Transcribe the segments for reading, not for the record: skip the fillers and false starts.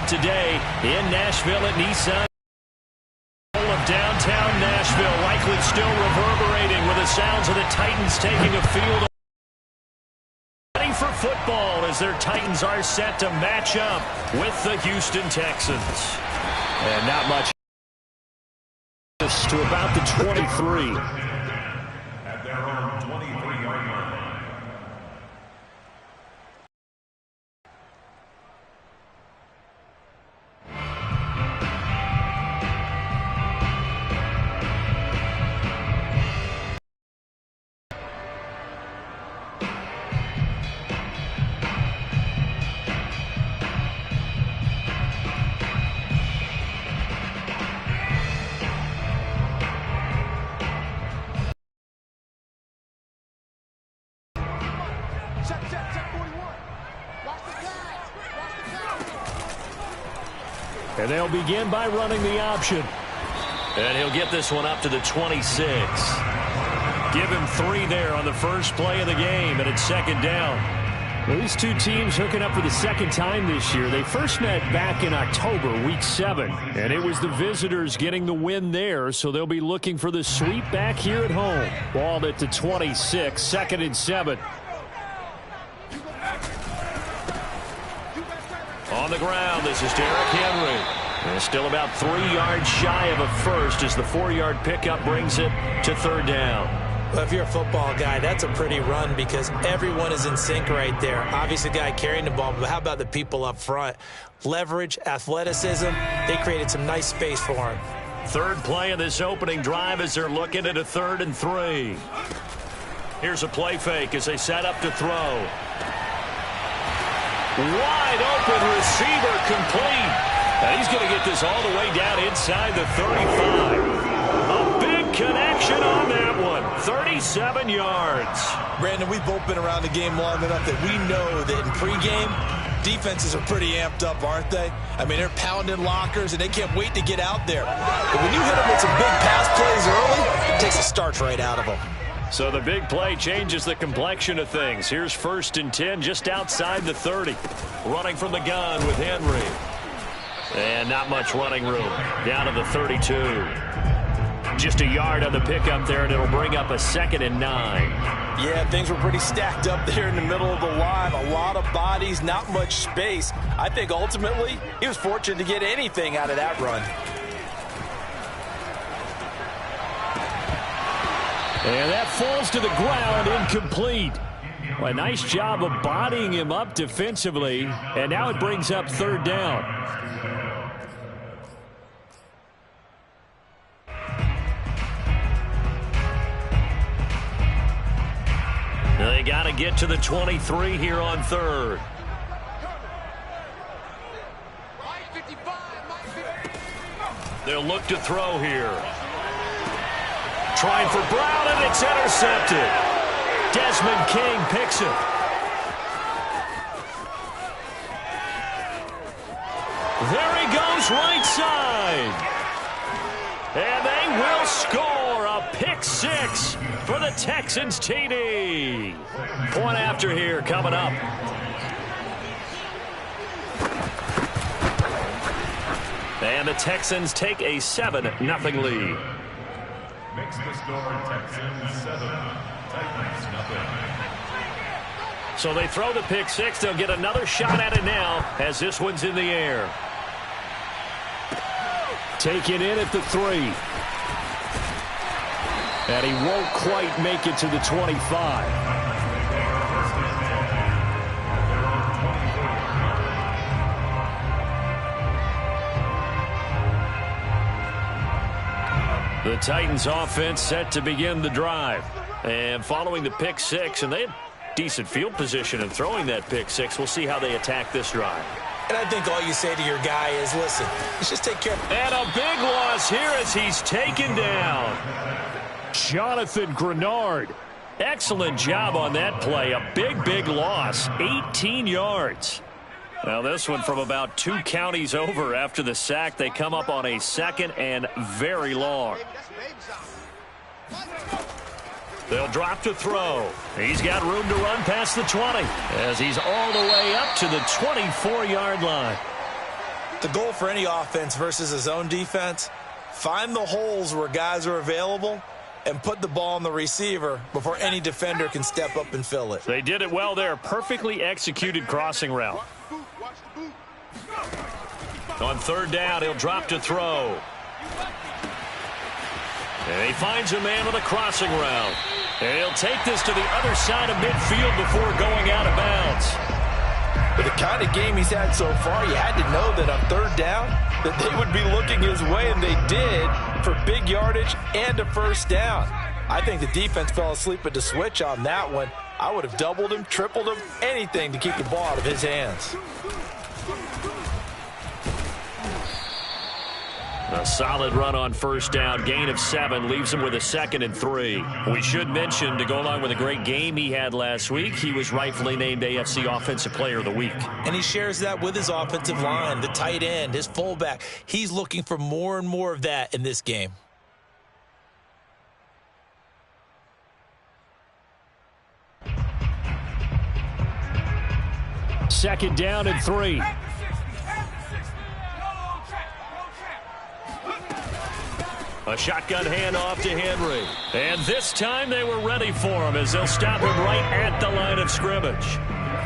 up today in Nashville at Nissan of downtown Nashville, likely still reverberating with the sounds of the Titans taking a field ready for football as their Titans are set to match up with the Houston Texans. And not much to about the 23. At their own 23-yard line. And they'll begin by running the option. And he'll get this one up to the 26. Give him 3 there on the first play of the game, and it's second down. Well, these two teams hooking up for the second time this year. They first met back in October, week 7, and it was the visitors getting the win there, so they'll be looking for the sweep back here at home. Ball at the 26, 2nd and 7. On the ground, this is Derrick Henry. And still about 3 yards shy of a first as the 4-yard pickup brings it to third down. Well, if you're a football guy, that's a pretty run because everyone is in sync right there. Obviously, the guy carrying the ball, but how about the people up front? Leverage, athleticism, they created some nice space for him. Third play of this opening drive as they're looking at a 3rd and 3. Here's a play fake as they set up to throw. Wide open receiver complete. And he's going to get this all the way down inside the 35. A big connection on that one. 37 yards. Brandon, we've both been around the game long enough that we know that in pregame, defenses are pretty amped up, aren't they? I mean, they're pounding lockers, and they can't wait to get out there. But when you hit them with some big pass plays early, it takes the starch right out of them. So the big play changes the complexion of things. Here's 1st and 10 just outside the 30. Running from the gun with Henry. And not much running room. Down to the 32. Just a yard on the pickup there, and it'll bring up a 2nd and 9. Yeah, things were pretty stacked up there in the middle of the line. A lot of bodies, not much space. I think ultimately he was fortunate to get anything out of that run. And that falls to the ground, incomplete. Well, a nice job of bodying him up defensively, and now it brings up 3rd down. They got to get to the 23 here on 3rd. They'll look to throw here. Trying for Brown, and it's intercepted. Desmond King picks it. There he goes, right side. And they will score a pick 6 for the Texans TD. Point after here coming up. And the Texans take a 7-0 lead. Makes the score Texans 7, Titans nothing. So they throw the pick 6. They'll get another shot at it now as this one's in the air. Taken in at the 3. And he won't quite make it to the 25. The Titans offense set to begin the drive. And following the pick 6, and they had decent field position in throwing that pick 6. We'll see how they attack this drive. And I think all you say to your guy is, listen, let's just take care of it. And a big loss here as he's taken down. Jonathan Grenard. Excellent job on that play. A big loss. 18 yards. Now this one from about 2 counties over after the sack. They come up on a 2nd and very long. They'll drop to throw. He's got room to run past the 20 as he's all the way up to the 24-yard line. The goal for any offense versus a zone defense, find the holes where guys are available and put the ball on the receiver before any defender can step up and fill it. They did it well there. Perfectly executed crossing route. On third down, he'll drop to throw. And he finds a man with a crossing route. And he'll take this to the other side of midfield before going out of bounds. With the kind of game he's had so far, you had to know that on third down that they would be looking his way, and they did, for big yardage and a first down. I think the defense fell asleep at the switch on that one. I would have doubled him, tripled him, anything to keep the ball out of his hands. A solid run on first down. Gain of 7 leaves him with a 2nd and 3. We should mention, to go along with a great game he had last week, he was rightfully named AFC Offensive Player of the Week. And he shares that with his offensive line, the tight end, his fullback. He's looking for more and more of that in this game. Second down and 3. A shotgun handoff to Henry. And this time they were ready for him as they'll stop him right at the line of scrimmage.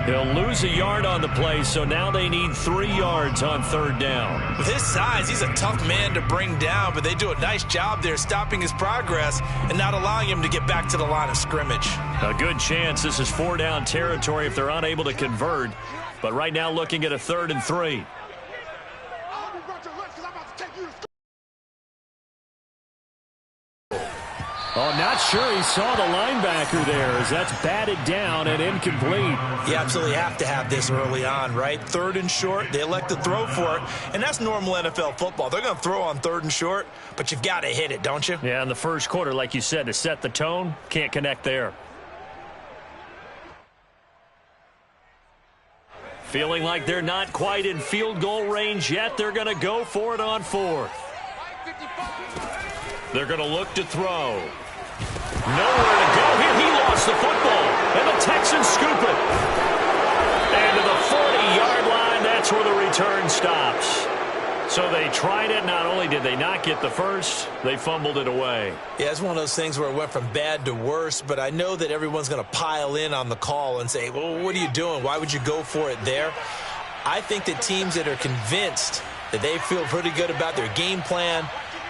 He'll lose a yard on the play, so now they need 3 yards on third down. With his size, he's a tough man to bring down, but they do a nice job there stopping his progress and not allowing him to get back to the line of scrimmage. A good chance this is 4-down territory if they're unable to convert. But right now looking at a 3rd and 3. Oh, not sure he saw the linebacker there as that's batted down and incomplete. You absolutely have to have this early on, right? 3rd and short, they elect to throw for it, and that's normal NFL football. They're going to throw on 3rd and short, but you've got to hit it, don't you? Yeah, in the first quarter, like you said, to set the tone, can't connect there. Feeling like they're not quite in field goal range yet, they're going to go for it on 4th. They're going to look to throw. Nowhere to go here. He lost the football, and the Texans scoop it. And to the 40-yard line, that's where the return stops. So they tried it. Not only did they not get the first, they fumbled it away. Yeah, it's one of those things where it went from bad to worse, but I know that everyone's going to pile in on the call and say, well, what are you doing? Why would you go for it there? I think that teams that are convinced that they feel pretty good about their game plan,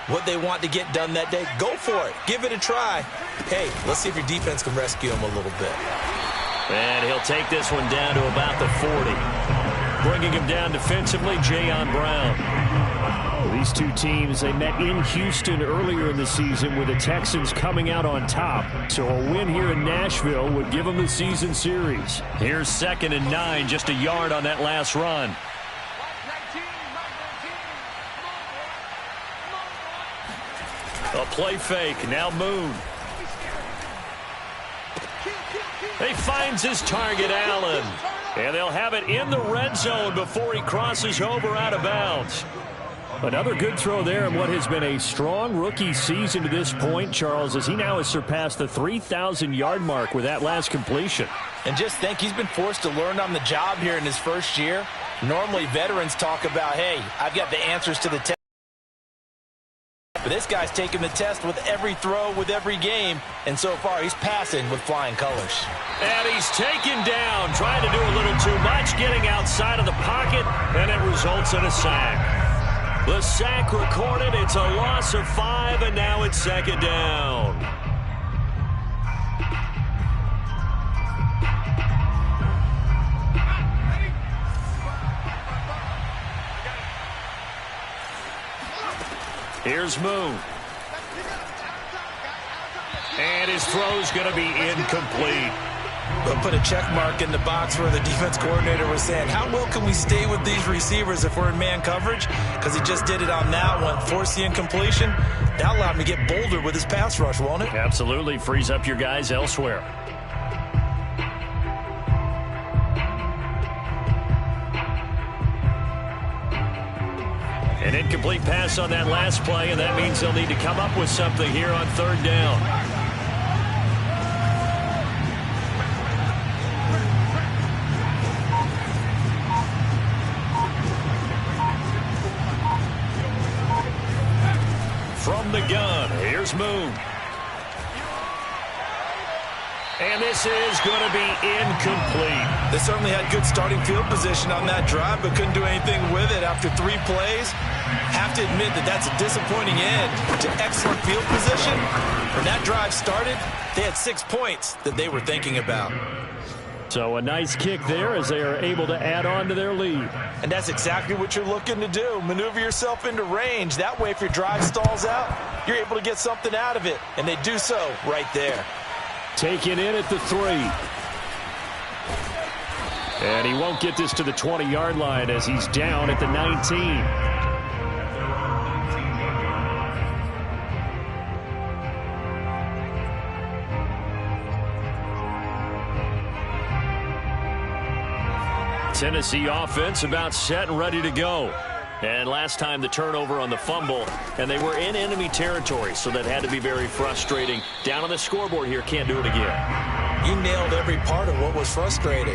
what they want to get done that day, go for it. Give it a try. Hey, let's see if your defense can rescue them a little bit. And he'll take this one down to about the 40. Bringing him down defensively, Jayon Brown. These two teams, they met in Houston earlier in the season with the Texans coming out on top. So a win here in Nashville would give them the season series. Here's 2nd and 9, just a yard on that last run. A play fake, now Moon. He finds his target, Allen. And they'll have it in the red zone before he crosses over out of bounds. Another good throw there in what has been a strong rookie season to this point, Charles, as he now has surpassed the 3,000-yard mark with that last completion. And just think, he's been forced to learn on the job here in his first year. Normally, veterans talk about, hey, I've got the answers to the test. But this guy's taking the test with every throw, with every game, and so far he's passing with flying colors. And he's taken down, trying to do a little too much, getting outside of the pocket, and it results in a sack. The sack recorded, it's a loss of 5, and now it's 2nd down. Here's Moon. And his throw's going to be incomplete. We'll put a check mark in the box where the defense coordinator was saying, how well can we stay with these receivers if we're in man coverage? Because he just did it on that one. Force the incompletion. That'll allow him to get bolder with his pass rush, won't it? Absolutely. Frees up your guys elsewhere. An incomplete pass on that last play, and that means they'll need to come up with something here on 3rd down. from the gun. Here's Moon. And this is going to be incomplete. They certainly had good starting field position on that drive, but couldn't do anything with it after 3 plays. Have to admit that that's a disappointing end to excellent field position. When that drive started, they had 6 points that they were thinking about. So a nice kick there as they are able to add on to their lead. And that's exactly what you're looking to do. Maneuver yourself into range. That way, if your drive stalls out, you're able to get something out of it. And they do so right there. Taken in at the 3. And he won't get this to the 20-yard line as he's down at the 19. Tennessee offense about set and ready to go. And last time the turnover on the fumble, and they were in enemy territory, so that had to be very frustrating. Down on the scoreboard here, can't do it again. You nailed every part of what was frustrating.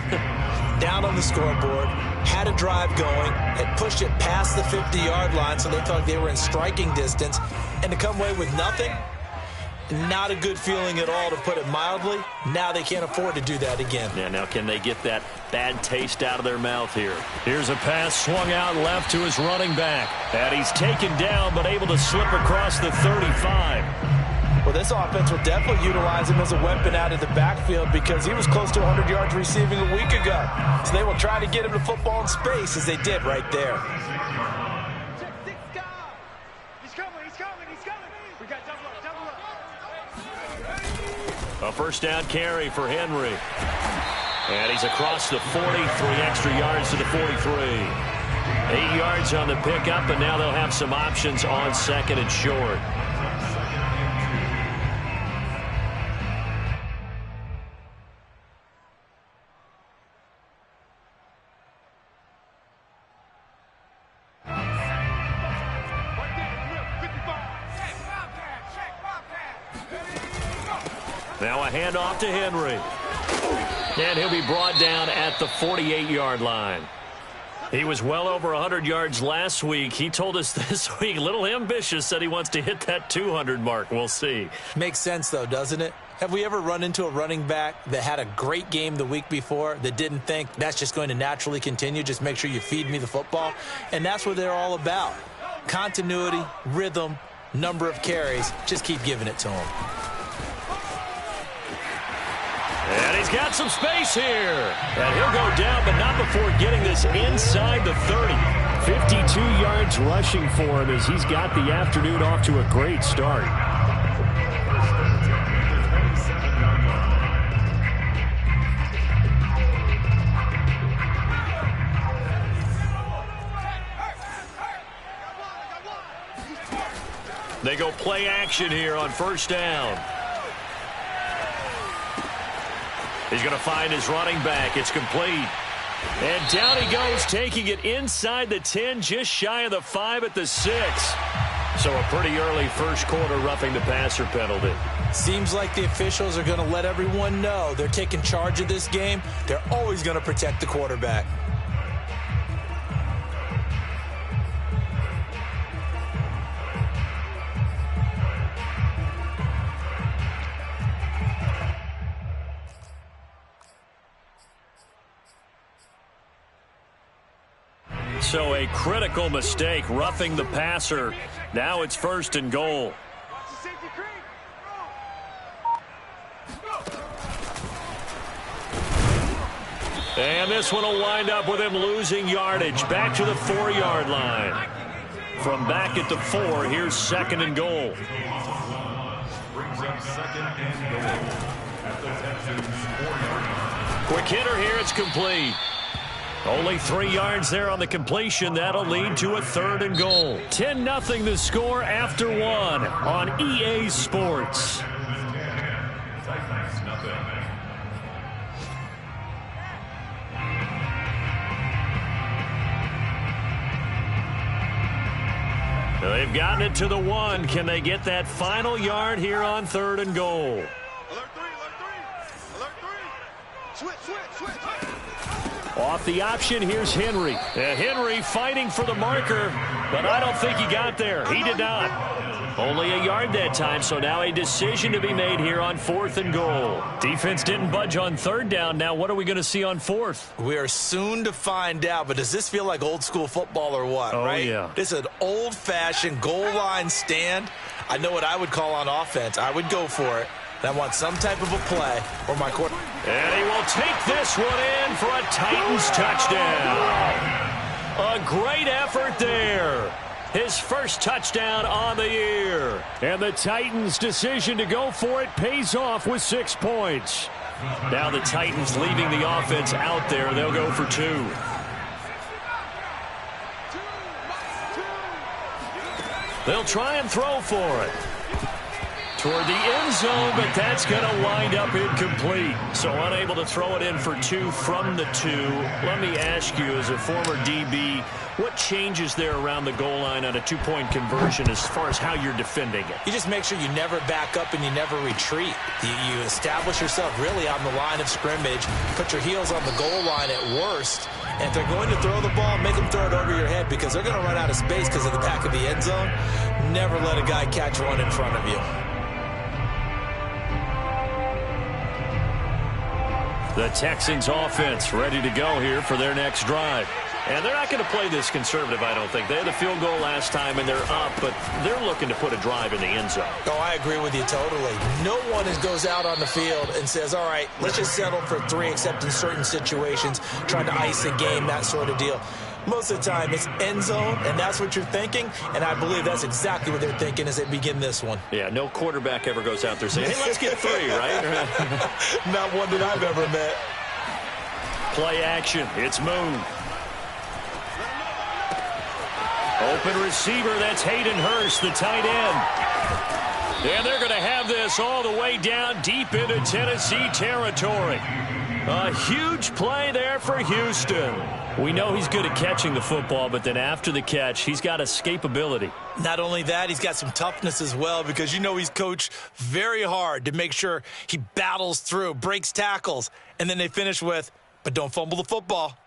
Down on the scoreboard, had a drive going, had pushed it past the 50-yard line, so they felt like they were in striking distance, and to come away with nothing, not a good feeling at all, to put it mildly. Now they can't afford to do that again. Yeah, now can they get that bad taste out of their mouth here? Here's a pass swung out left to his running back. And he's taken down but able to slip across the 35. Well, this offense will definitely utilize him as a weapon out of the backfield because he was close to 100 yards receiving a week ago. So they will try to get him to football in space as they did right there. A first down carry for Henry. And he's across the 40, 3 extra yards to the 43. 8 yards on the pickup, and now they'll have some options on second and short. Now a handoff to Henry. And he'll be brought down at the 48-yard line. He was well over 100 yards last week. He told us this week, a little ambitious, said he wants to hit that 200 mark. We'll see. Makes sense, though, doesn't it? Have we ever run into a running back that had a great game the week before that didn't think that's just going to naturally continue? Just make sure you feed me the football. And that's what they're all about. Continuity, rhythm, number of carries. Just keep giving it to him. And he's got some space here. And he'll go down, but not before getting this inside the 30. 52 yards rushing for him as he's got the afternoon off to a great start. They go play action here on first down. He's going to find his running back. It's complete. And down he goes, taking it inside the 10, just shy of the 5 at the 6. So a pretty early first quarter roughing the passer penalty. Seems like the officials are going to let everyone know they're taking charge of this game. They're always going to protect the quarterback. So a critical mistake, roughing the passer. Now it's first and goal. And this one will wind up with him losing yardage. Back to the 4-yard line. From back at the 4, here's second and goal. Brings up second and goal at the Texans 4-yard line. Quick hitter here, it's complete. Only 3 yards there on the completion. That'll lead to a third and goal. 10-0 the score after 1 on EA Sports. Texans nothing. They've gotten it to the 1. Can they get that final yard here on third and goal? Alert 3, alert 3, alert 3. Switch. Off the option, here's Henry. Henry fighting for the marker, but I don't think he got there. He did not. Only a yard that time, so now a decision to be made here on 4th and goal. Defense didn't budge on 3rd down. Now what are we going to see on 4th? We are soon to find out, but does this feel like old school football or what, right? Yeah. This is an old-fashioned goal line stand. I know what I would call on offense. I would go for it. I want some type of a play or my quarter. And he will take this one in for a Titans touchdown. A great effort there. His first touchdown on the year. And the Titans' decision to go for it pays off with 6 points. Now the Titans leaving the offense out there. They'll go for 2. They'll try and throw for it. Toward the end zone, but that's going to wind up incomplete. So unable to throw it in for 2 from the 2. Let me ask you, as a former DB, what changes there around the goal line on a 2-point conversion as far as how you're defending it? You just make sure you never back up and you never retreat. You establish yourself really on the line of scrimmage, put your heels on the goal line at worst, and if they're going to throw the ball, make them throw it over your head because they're going to run out of space because of the back of the end zone. Never let a guy catch one in front of you. The Texans offense ready to go here for their next drive. And they're not going to play this conservative, I don't think. They had a field goal last time, and they're up, but they're looking to put a drive in the end zone. Oh, I agree with you totally. No one goes out on the field and says, all right, let's just settle for 3, except in certain situations, trying to ice a game, that sort of deal. Most of the time, it's end zone, and that's what you're thinking, and I believe that's exactly what they're thinking as they begin this one. Yeah, no quarterback ever goes out there saying, hey, let's get 3, right? Not one that I've ever met. Play action. It's Moon. Open receiver, that's Hayden Hurst, the tight end. And they're going to have this all the way down deep into Tennessee territory. A huge play there for Houston. We know he's good at catching the football, but then after the catch, he's got escapability. Not only that, he's got some toughness as well because you know he's coached very hard to make sure he battles through, breaks tackles, and then they finish with, but don't fumble the football.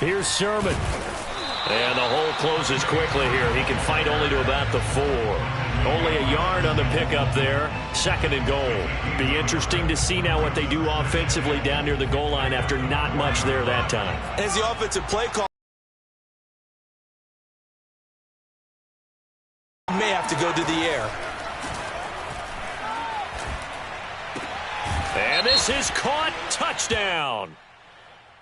Here's Sermon. And the hole closes quickly here. He can fight only to about the 4. Only a yard on the pickup there. 2nd and goal. Be interesting to see now what they do offensively down near the goal line after not much there that time. As the offensive play call, may have to go to the air. And this is caught. Touchdown.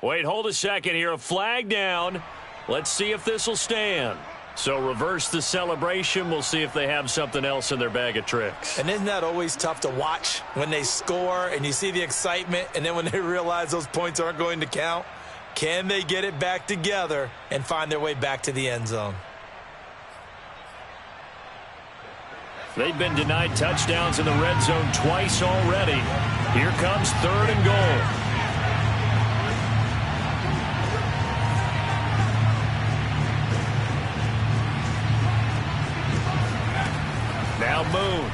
Wait, hold a second here. A flag down. Let's see if this will stand. So reverse the celebration. We'll see if they have something else in their bag of tricks. And isn't that always tough to watch when they score and you see the excitement and then when they realize those points aren't going to count? Can they get it back together and find their way back to the end zone? They've been denied touchdowns in the red zone twice already. Here comes 3rd and goal. Now Moon,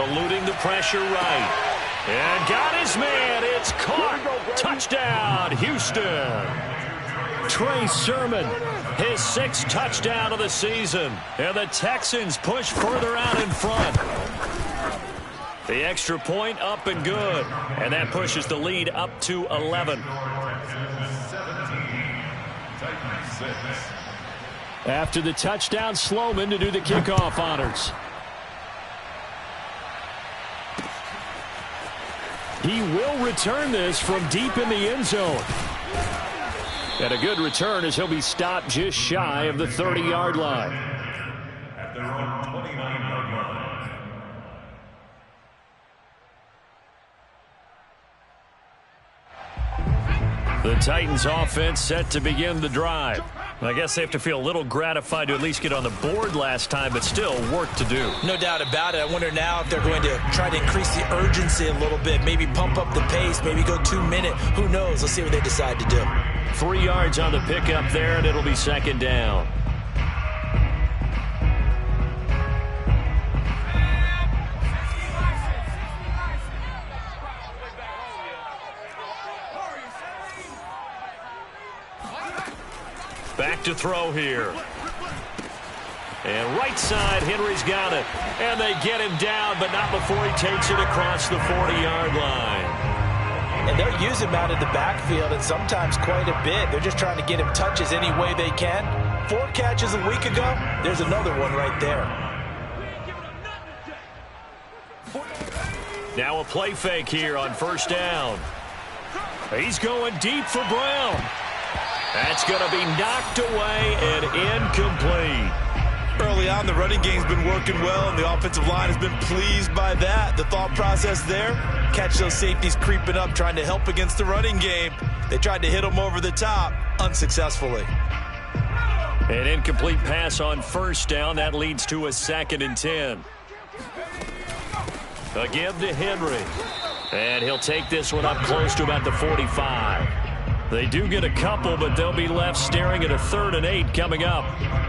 eluding the pressure right. And got his man. It's caught. Touchdown, Houston. Trey Sermon, his 6th touchdown of the season. And the Texans push further out in front. The extra point up and good. And that pushes the lead up to 11. After the touchdown, Sloman to do the kickoff honors. He will return this from deep in the end zone. And a good return as he'll be stopped just shy of the 30-yard line. At their own 29-yard line. The Titans offense set to begin the drive. I guess they have to feel a little gratified to at least get on the board last time, but still work to do. No doubt about it. I wonder now if they're going to try to increase the urgency a little bit, maybe pump up the pace, maybe go 2 minute. Who knows? Let's see what they decide to do. 3 yards on the pickup there, and it'll be second down. Back to throw here. And right side, Henry's got it. And they get him down, but not before he takes it across the 40-yard line. And they'll use him out in the backfield, and sometimes quite a bit. They're just trying to get him touches any way they can. 4 catches a week ago. There's another one right there. Now a play fake here on first down. He's going deep for Brown. That's going to be knocked away and incomplete. Early on, the running game's been working well, and the offensive line has been pleased by that. The thought process there, catch those safeties creeping up, trying to help against the running game. They tried to hit them over the top, unsuccessfully. An incomplete pass on first down. That leads to a 2nd and 10. Again to Henry. And he'll take this one up close to about the 45. They do get a couple, but they'll be left staring at a 3rd and 8 coming up.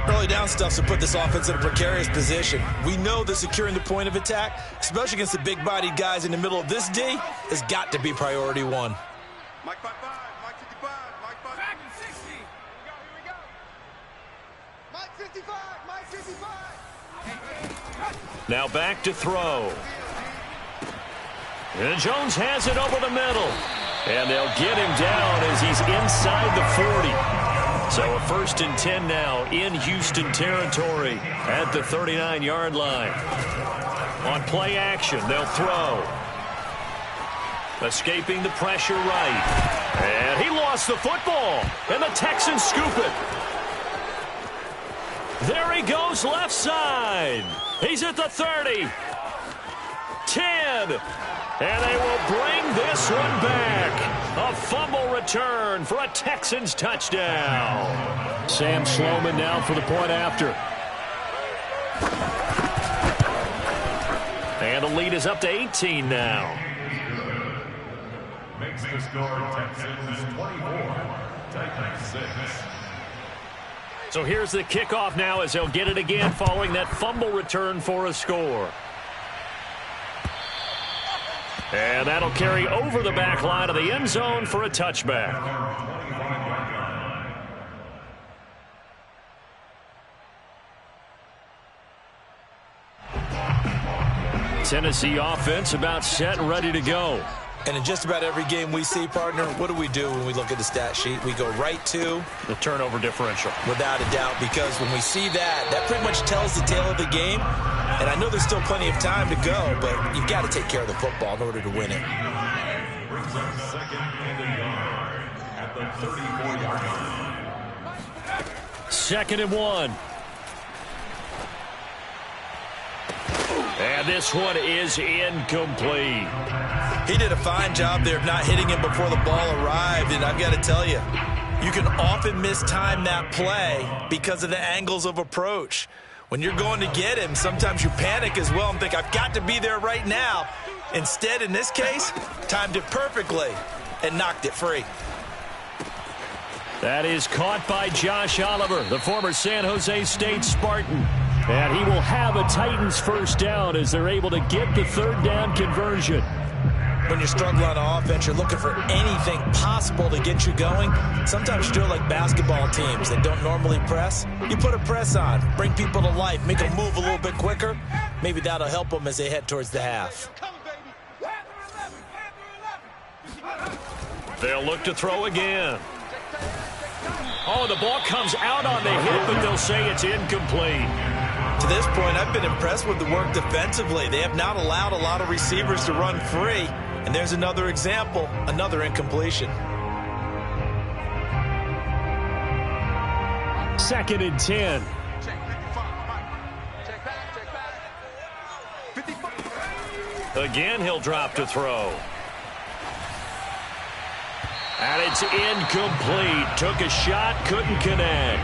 Early down stuff to put this offense in a precarious position. We know that securing the point of attack, especially against the big-bodied guys in the middle of this D, has got to be priority 1. Mike 55, Mike 55, Mike 55. Back in 60. Here we go. Mike 55, Mike 55. Now back to throw. And Jones has it over the middle. And they'll get him down as he's inside the 40. So a 1st and 10 now in Houston territory at the 39-yard line. On play action, they'll throw. Escaping the pressure right. And he lost the football. And the Texans scoop it. There he goes left side. He's at the 30. 10. And they will bring this one back. A fumble return for a Texans touchdown. Sam Sloman now for the point after. And the lead is up to 18 now. Makes the score Texans 24, Titans 6. So here's the kickoff now as they'll get it again following that fumble return for a score. And that'll carry over the back line of the end zone for a touchback. Tennessee offense about set and ready to go. And in just about every game we see, partner, what do we do when we look at the stat sheet? We go right to the turnover differential. Without a doubt, because when we see that, that pretty much tells the tale of the game. And I know there's still plenty of time to go, but you've got to take care of the football in order to win it. Brings up 2nd and a yard at the 34-yard line. 2nd and 1. And this one is incomplete. He did a fine job there of not hitting him before the ball arrived, and I've got to tell you, you can often mistime that play because of the angles of approach. When you're going to get him, sometimes you panic as well and think, I've got to be there right now. Instead, in this case, timed it perfectly and knocked it free. That is caught by Josh Oliver, the former San Jose State Spartan. And he will have a Titans first down as they're able to get the 3rd down conversion. When you're struggling on offense, you're looking for anything possible to get you going. Sometimes you do it like basketball teams that don't normally press. You put a press on, bring people to life, make them move a little bit quicker. Maybe that'll help them as they head towards the half. They'll look to throw again. Oh, the ball comes out on the hit, but they'll say it's incomplete. To this point, I've been impressed with the work defensively. They have not allowed a lot of receivers to run free. And there's another example, another incompletion. 2nd and 10. Again, he'll drop to throw. And it's incomplete. Took a shot, couldn't connect.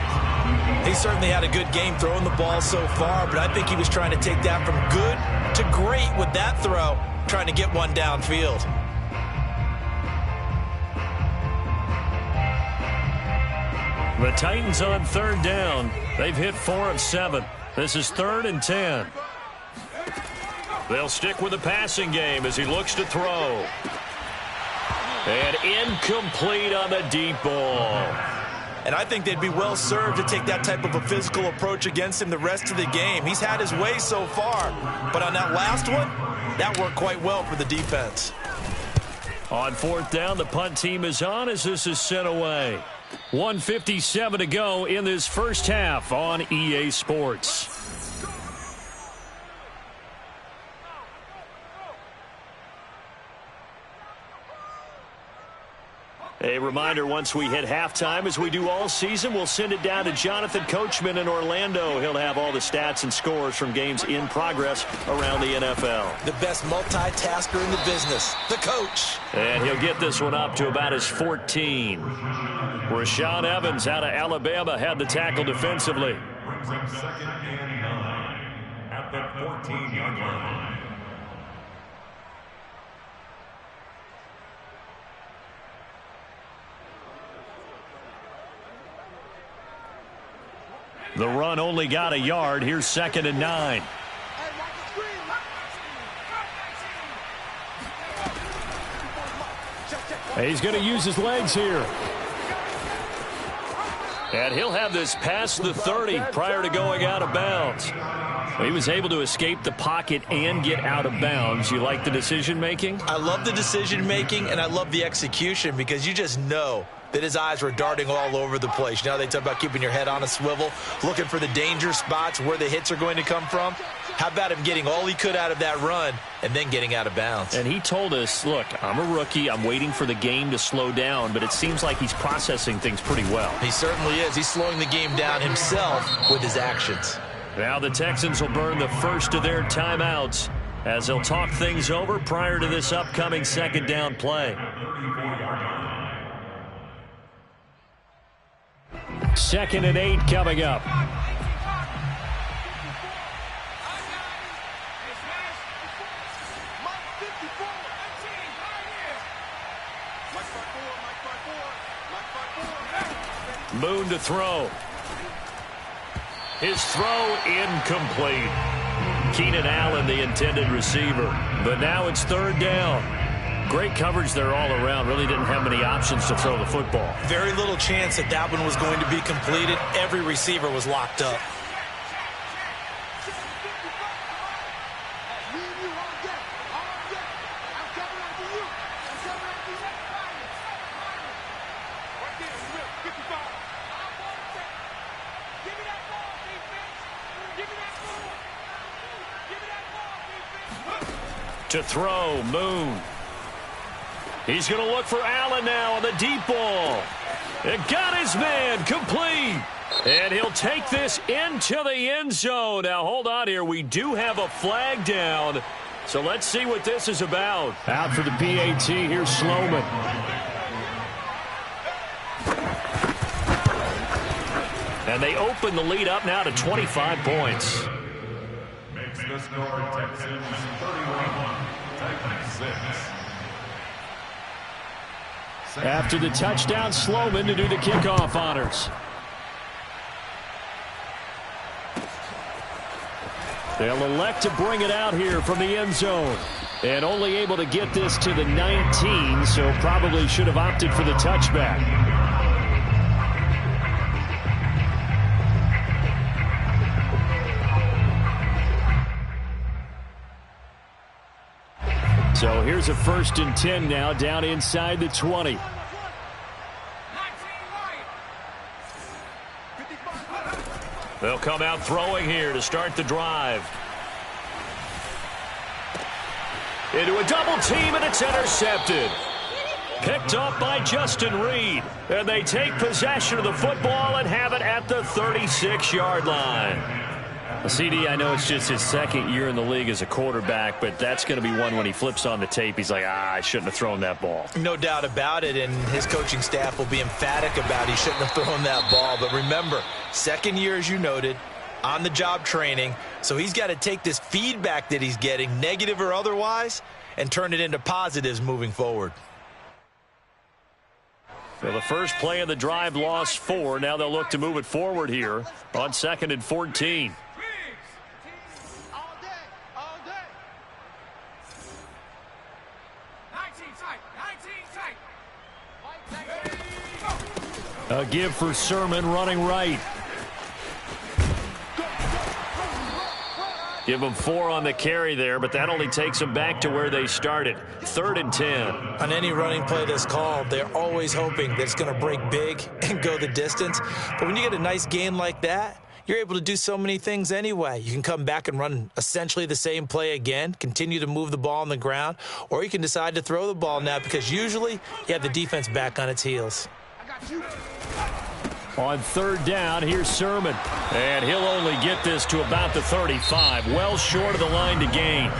He certainly had a good game throwing the ball so far, but I think he was trying to take that from good to great with that throw, trying to get one downfield. The Titans on third down. They've hit 4 of 7. This is 3rd and 10. They'll stick with the passing game as he looks to throw. And incomplete on the deep ball. And I think they'd be well served to take that type of a physical approach against him the rest of the game. He's had his way so far, but on that last one, that worked quite well for the defense. On 4th down, the punt team is on as this is sent away. 1:57 to go in this first half on EA Sports. A reminder, once we hit halftime, as we do all season, we'll send it down to Jonathan Coachman in Orlando. He'll have all the stats and scores from games in progress around the NFL. The best multitasker in the business, the coach. And he'll get this one up to about his 14. Rashaan Evans out of Alabama had the tackle defensively. Brings up 2nd and 9 at the 14-yard line. The run only got a yard. Here's 2nd and 9. He's going to use his legs here. And he'll have this past the 30 prior to going out of bounds. He was able to escape the pocket and get out of bounds. You like the decision-making? I love the decision-making, and I love the execution because you just know that his eyes were darting all over the place. You know, they talk about keeping your head on a swivel, looking for the danger spots, where the hits are going to come from. How about him getting all he could out of that run and then getting out of bounds? And he told us, look, I'm a rookie. I'm waiting for the game to slow down, but it seems like he's processing things pretty well. He certainly is. He's slowing the game down himself with his actions. Now the Texans will burn the first of their timeouts as they'll talk things over prior to this upcoming 2nd down play. 2nd and 8 coming up. Moon to throw. His throw incomplete. Keenan Allen, the intended receiver. But now it's 3rd down. Great coverage there all around. Really didn't have many options to throw the football. Very little chance that that one was going to be completed. Every receiver was locked up. To throw, Moon. He's going to look for Allen now on the deep ball. It got his man complete. And he'll take this into the end zone. Now, hold on here. We do have a flag down. So let's see what this is about. Out for the PAT, here's Sloman. And they open the lead up now to 25 points. Makes the score Texans 31, Titans 6. After the touchdown, Sloman to do the kickoff honors. They'll elect to bring it out here from the end zone. And only able to get this to the 19, so probably should have opted for the touchback. So here's a 1st and 10 now, down inside the 20. They'll come out throwing here to start the drive. Into a double team, and it's intercepted. Picked up by Justin Reed. And they take possession of the football and have it at the 36-yard line. CD, I know it's just his second year in the league as a quarterback, but that's going to be one when he flips on the tape. He's like, I shouldn't have thrown that ball. No doubt about it, and his coaching staff will be emphatic about he shouldn't have thrown that ball. But remember, second year, as you noted, on-the-job training, so he's got to take this feedback that he's getting, negative or otherwise, and turn it into positives moving forward. So the first play of the drive lost 4. Now they'll look to move it forward here on 2nd and 14. A give for Sermon running right. Give them 4 on the carry there, but that only takes them back to where they started. 3rd and 10. On any running play that's called, they're always hoping that it's going to break big and go the distance. But when you get a nice gain like that, you're able to do so many things anyway. You can come back and run essentially the same play again, continue to move the ball on the ground, or you can decide to throw the ball now because usually you have the defense back on its heels. On 3rd down, here's Sermon. And he'll only get this to about the 35, well short of the line to gain.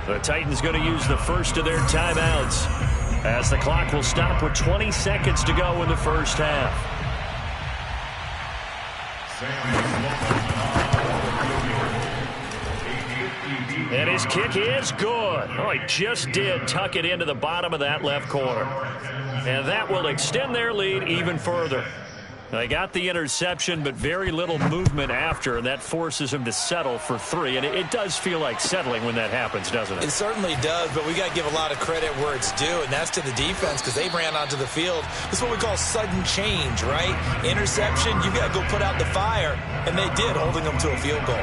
The Titans going to use the first of their timeouts as the clock will stop with 20 seconds to go in the first half. And his kick is good. Oh, he just did tuck it into the bottom of that left corner. And that will extend their lead even further. They got the interception, but very little movement after, and that forces him to settle for 3. And it does feel like settling when that happens, doesn't it? It certainly does, but we got to give a lot of credit where it's due, and that's to the defense because they ran onto the field. This is what we call sudden change, right? Interception, you got to go put out the fire, and they did, holding them to a field goal.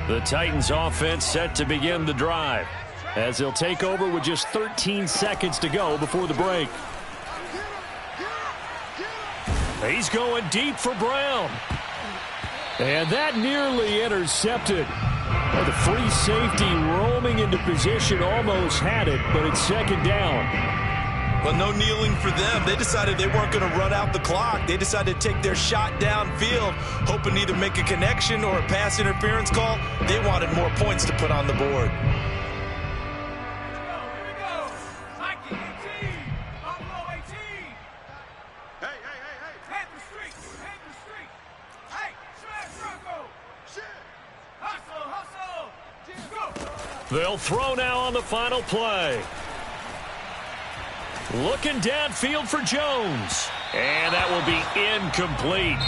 The Titans offense set to begin the drive as they'll take over with just 13 seconds to go before the break. He's going deep for Brown. And that nearly intercepted. Well, the free safety roaming into position almost had it, but it's 2nd down. Well, no kneeling for them. They decided they weren't going to run out the clock. They decided to take their shot downfield, hoping to either make a connection or a pass interference call. They wanted more points to put on the board. They'll throw now on the final play. Looking downfield for Jones. And that will be incomplete.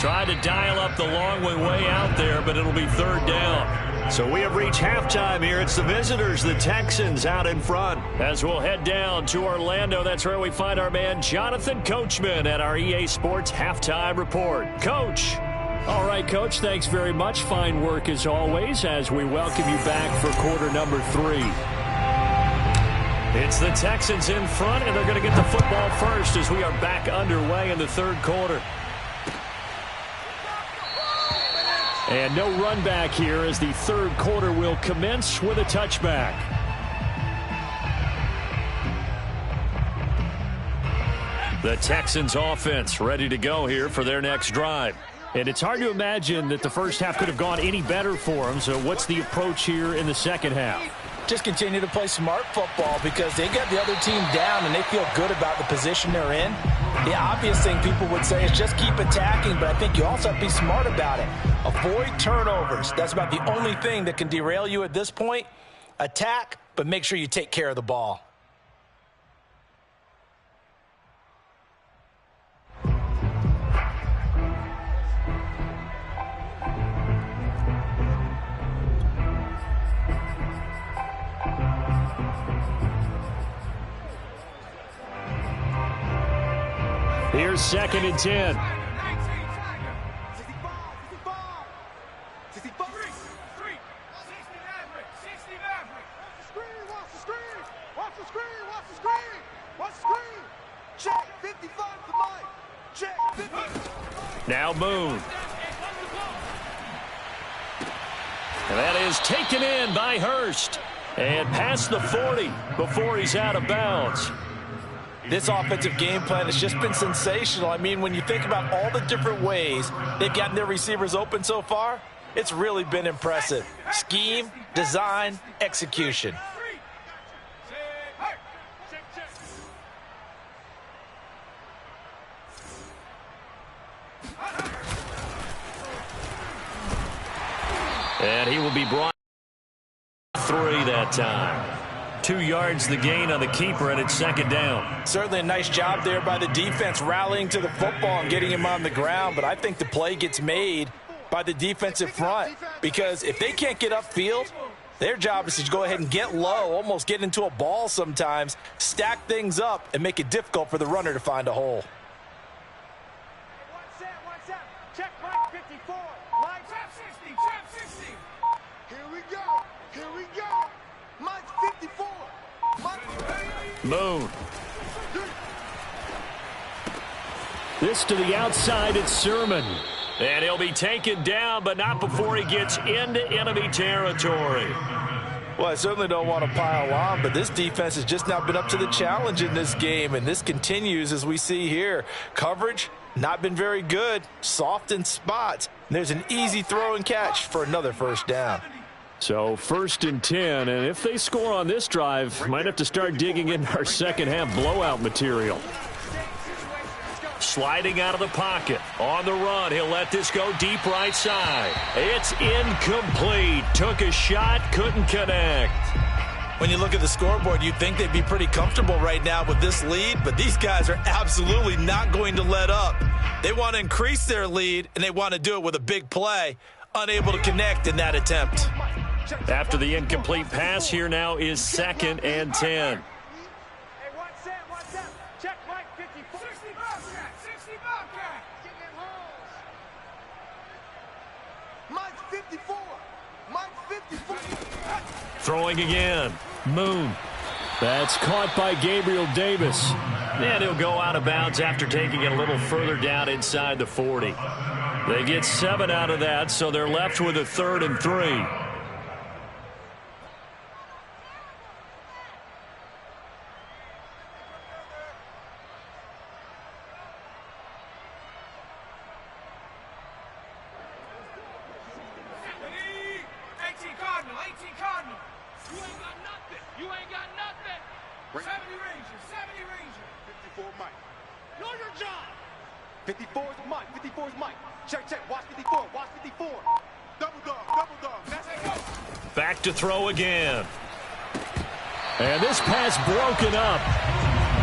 Tried to dial up the long way out there, but it'll be 3rd down. So we have reached halftime here. It's the visitors, the Texans, out in front. As we'll head down to Orlando, that's where we find our man Jonathan Coachman at our EA Sports Halftime Report. Coach. All right, Coach, thanks very much. Fine work as always as we welcome you back for quarter number 3. It's the Texans in front, and they're going to get the football first as we are back underway in the 3rd quarter. And no run back here as the 3rd quarter will commence with a touchback. The Texans offense ready to go here for their next drive. And it's hard to imagine that the first half could have gone any better for them. So what's the approach here in the second half? Just continue to play smart football because they got the other team down and they feel good about the position they're in. The obvious thing people would say is just keep attacking, but I think you also have to be smart about it. Avoid turnovers. That's about the only thing that can derail you at this point. Attack, but make sure you take care of the ball. Here's 2nd and 10. Now Boone. And that is taken in by Hurst. And past the 40 before he's out of bounds. This offensive game plan has just been sensational. I mean, when you think about all the different ways they've gotten their receivers open so far, it's really been impressive. Scheme, design, execution. And he will be brought 3 that time. 2 yards the gain on the keeper, and it's second down. Certainly a nice job there by the defense rallying to the football and getting him on the ground, but I think the play gets made by the defensive front, because if they can't get upfield, their job is to go ahead and get low, almost get into a ball sometimes, stack things up, and make it difficult for the runner to find a hole. Check Mike 54. Mike trap 60. Trap 60. Here we go. Here we go. Mike 54. Mike. Moon. This to the outside. It's Sermon. And he'll be taken down, but not before he gets into enemy territory. Well, I certainly don't want to pile on, but this defense has just not been up to the challenge in this game, and this continues as we see here. Coverage, not been very good, soft in spots. And there's an easy throw and catch for another first down. So 1st and 10, and if they score on this drive, might have to start digging in our second half blowout material. Sliding out of the pocket. On the run, he'll let this go deep right side. It's incomplete. Took a shot, couldn't connect. When you look at the scoreboard, you'd think they'd be pretty comfortable right now with this lead, but these guys are absolutely not going to let up. They want to increase their lead, and they want to do it with a big play. Unable to connect in that attempt. After the incomplete pass, here now is 2nd and 10. Check Mike 54. 60 Bobcat. 60 Bobcat. Getting in holes. Mike 54. Mike 54. Throwing again. Moon. That's caught by Gabriel Davis. And he'll go out of bounds after taking it a little further down inside the 40. They get 7 out of that, so they're left with a 3rd and 3. Back to throw again. And this pass broken up.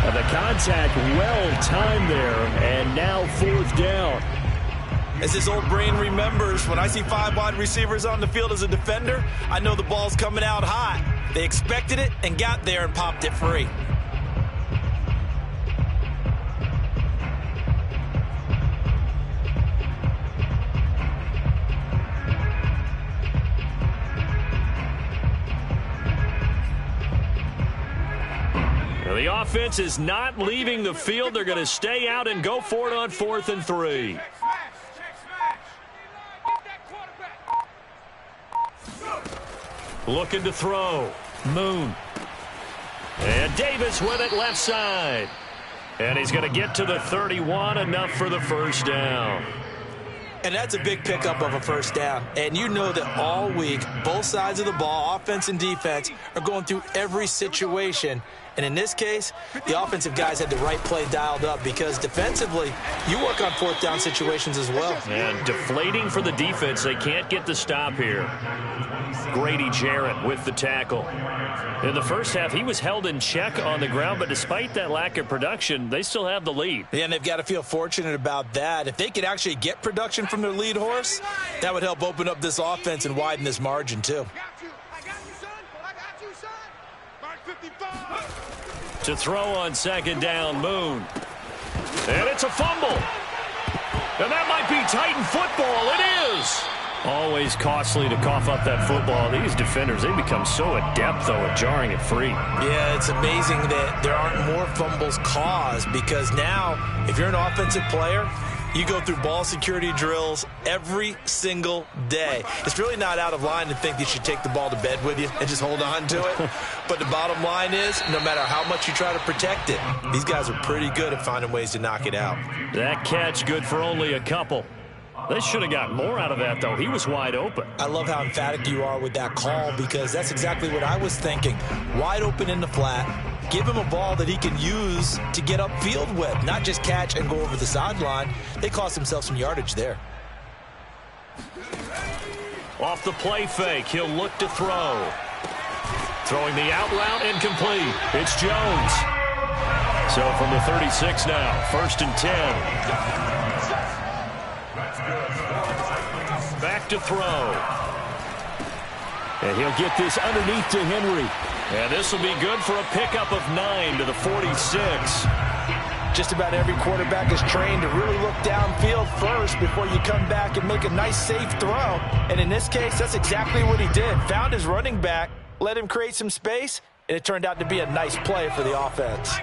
And the contact well timed there. And now 4th down. As his old brain remembers, when I see 5 wide receivers on the field as a defender, I know the ball's coming out hot. They expected it and got there and popped it free. The offense is not leaving the field. They're going to stay out and go for it on 4th and 3. Looking to throw. Moon. And Davis with it left side. And he's going to get to the 31, enough for the first down. And that's a big pickup of a first down. And you know that all week, both sides of the ball, offense and defense, are going through every situation. And in this case, the offensive guys had the right play dialed up, because defensively, you work on 4th down situations as well. And deflating for the defense. They can't get the stop here. Grady Jarrett with the tackle. In the first half, he was held in check on the ground, but despite that lack of production, they still have the lead. Yeah, and they've got to feel fortunate about that. If they could actually get production from their lead horse, that would help open up this offense and widen this margin too. To throw on 2nd down, Moon. And it's a fumble. And that might be Titan football. It is. Always costly to cough up that football. These defenders, they become so adept, though, at jarring it free. Yeah, it's amazing that there aren't more fumbles caused, because now, if you're an offensive player, You go through ball security drills every single day. It's really not out of line to think that you should take the ball to bed with you and just hold on to it. But the bottom line is, no matter how much you try to protect it, these guys are pretty good at finding ways to knock it out. That catch good for only a couple. They should have got more out of that, though. He was wide open. I love how emphatic you are with that call, because that's exactly what I was thinking. Wide open in the flat. Give him a ball that he can use to get upfield with, not just catch and go over the sideline. They cost themselves some yardage there. Off the play fake, he'll look to throw. Throwing the out route, incomplete. It's Jones. So from the 36 now, 1st and 10. Back to throw. And he'll get this underneath to Henry. And this will be good for a pickup of 9 to the 46. Just about every quarterback is trained to really look downfield first before you come back and make a nice, safe throw. And in this case, that's exactly what he did. Found his running back, let him create some space, and it turned out to be a nice play for the offense.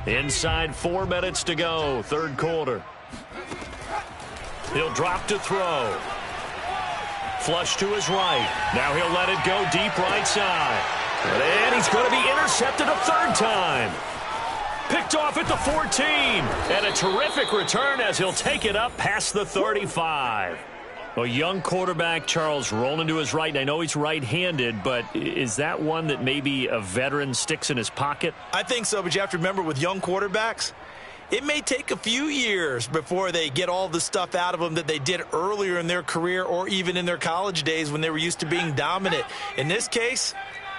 Inside 4 minutes to go, 3rd quarter. He'll drop to throw. Flush to his right. Now he'll let it go deep right side. And he's going to be intercepted a 3rd time. Picked off at the 14. And a terrific return as he'll take it up past the 35. A young quarterback, Charles, rolling to his right. And I know he's right-handed, but is that one that maybe a veteran sticks in his pocket? I think so, but you have to remember with young quarterbacks, it may take a few years before they get all the stuff out of them that they did earlier in their career or even in their college days when they were used to being dominant. In this case,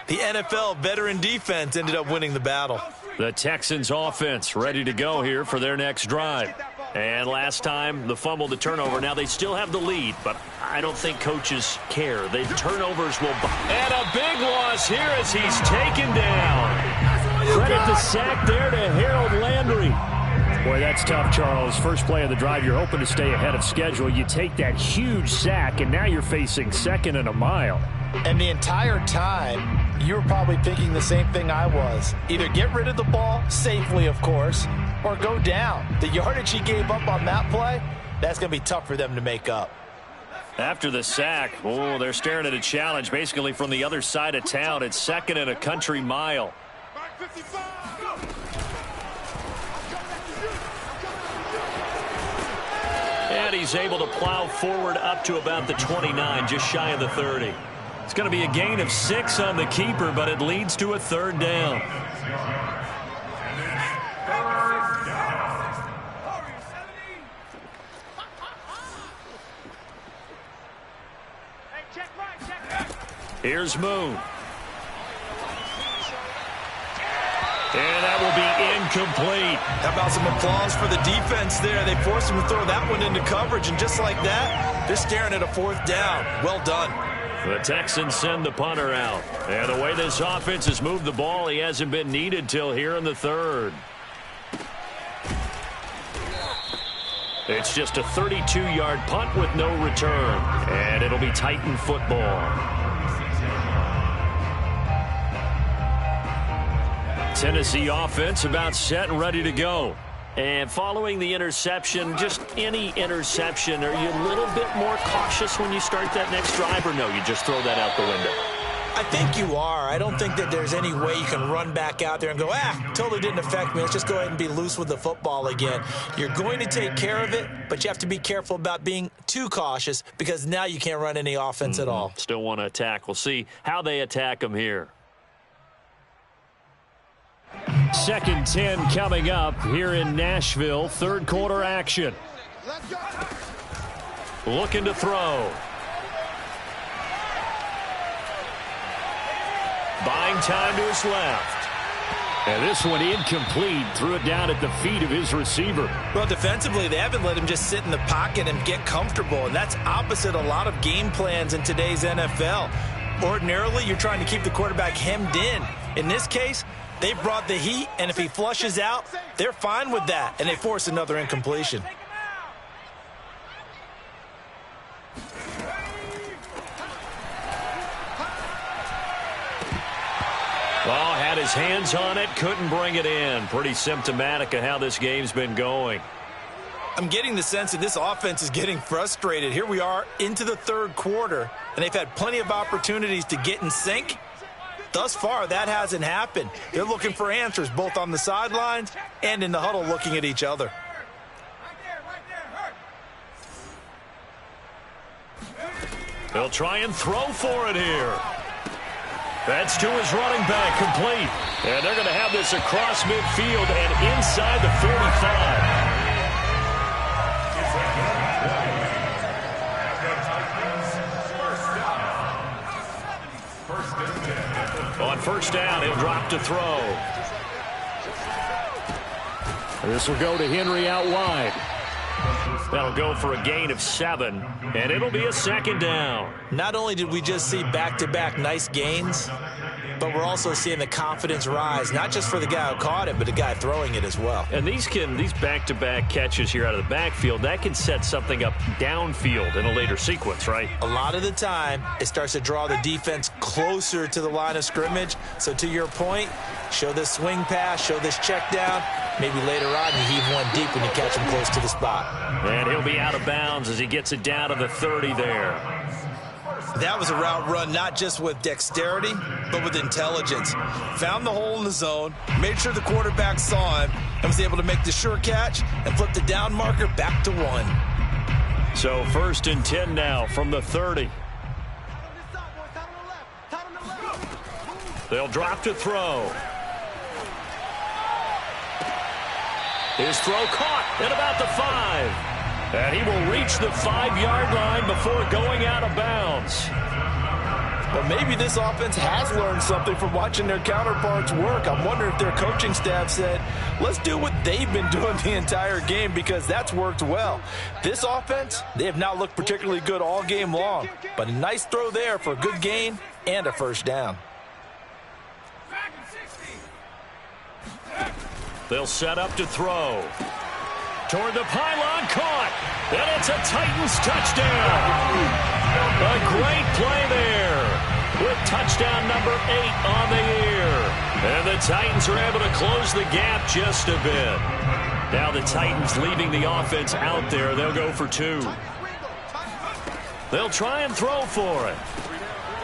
the NFL veteran defense ended up winning the battle. The Texans offense ready to go here for their next drive. And last time, the fumble, the turnover. Now they still have the lead, but I don't think coaches care. The turnovers will... And a big loss here as he's taken down. Credit the sack there to Harold Landry. Boy, that's tough, Charles. First play of the drive, you're hoping to stay ahead of schedule. You take that huge sack, and now you're facing 2nd and a mile. And the entire time, you were probably thinking the same thing I was. Either get rid of the ball, safely, of course, or go down. The yardage he gave up on that play, that's going to be tough for them to make up. After the sack, oh, they're staring at a challenge basically from the other side of town. It's 2nd and a country mile. And he's able to plow forward up to about the 29, just shy of the 30. It's going to be a gain of 6 on the keeper, but it leads to a 3rd down. Here's Moon. And that will be incomplete. How about some applause for the defense there? They forced him to throw that one into coverage, and just like that, they're staring at a 4th down. Well done. The Texans send the punter out. And the way this offense has moved the ball, he hasn't been needed till here in the 3rd. It's just a 32-yard punt with no return. And it'll be Titan football. Tennessee offense about set and ready to go. And following the interception, just any interception, are you a little bit more cautious when you start that next drive, or no, you just throw that out the window? I think you are. I don't think that there's any way you can run back out there and go, totally didn't affect me. Let's just go ahead and be loose with the football again. You're going to take care of it, but you have to be careful about being too cautious because now you can't run any offense at all. Still want to attack. We'll see how they attack them here. 2nd 10 coming up here in Nashville. 3rd quarter action. Looking to throw. Buying time to his left. And this one incomplete. Threw it down at the feet of his receiver. Well, defensively, they haven't let him just sit in the pocket and get comfortable. And that's opposite a lot of game plans in today's NFL. Ordinarily, you're trying to keep the quarterback hemmed in. In this case, they brought the heat, and if he flushes out, they're fine with that, and they force another incompletion. Well, had his hands on it, couldn't bring it in. Pretty symptomatic of how this game's been going. I'm getting the sense that this offense is getting frustrated. Here we are into the third quarter, and they've had plenty of opportunities to get in sync. Thus far, that hasn't happened. They're looking for answers both on the sidelines and in the huddle looking at each other. They'll try and throw for it here. That's to his running back, complete. And they're going to have this across midfield and inside the 45. On first down, he'll drop to throw. This will go to Henry out wide. That'll go for a gain of 7, and it'll be a second down. Not only did we just see back-to-back nice gains, but we're also seeing the confidence rise, not just for the guy who caught it, but the guy throwing it as well. And these back-to-back catches here out of the backfield, that can set something up downfield in a later sequence, right? A lot of the time, it starts to draw the defense closer to the line of scrimmage. So to your point, show this swing pass, show this check down. Maybe later on you heave one deep when you catch him close to the spot. And he'll be out of bounds as he gets it down to the 30 there. That was a route run not just with dexterity, but with intelligence. Found the hole in the zone, made sure the quarterback saw him, and was able to make the sure catch and flip the down marker back to 1. So first and 10 now from the 30. They'll drop to throw. His throw caught at about the 5. And he will reach the 5-yard line before going out of bounds. But maybe this offense has learned something from watching their counterparts work. I'm wondering if their coaching staff said, let's do what they've been doing the entire game, because that's worked well. This offense, they have not looked particularly good all game long. But a nice throw there for a good gain and a first down. They'll set up to throw. Toward the pylon, caught. And it's a Titans touchdown. A great play there with touchdown number 8 on the year. And the Titans are able to close the gap just a bit. Now the Titans leaving the offense out there. They'll go for 2. They'll try and throw for it.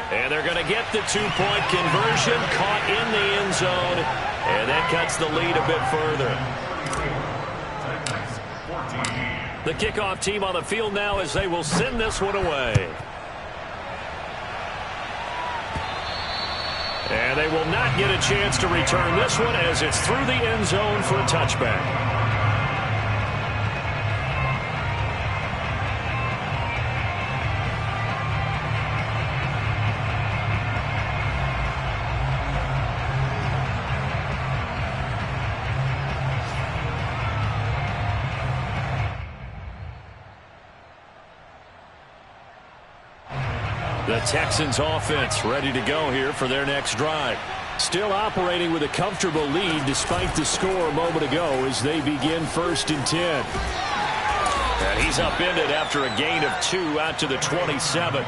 And they're going to get the 2-point conversion, caught in the end zone. And that cuts the lead a bit further. The kickoff team on the field now as they will send this one away. And they will not get a chance to return this one as it's through the end zone for a touchback. The Texans offense ready to go here for their next drive. Still operating with a comfortable lead despite the score a moment ago as they begin first and 10. And he's upended after a gain of 2 out to the 27.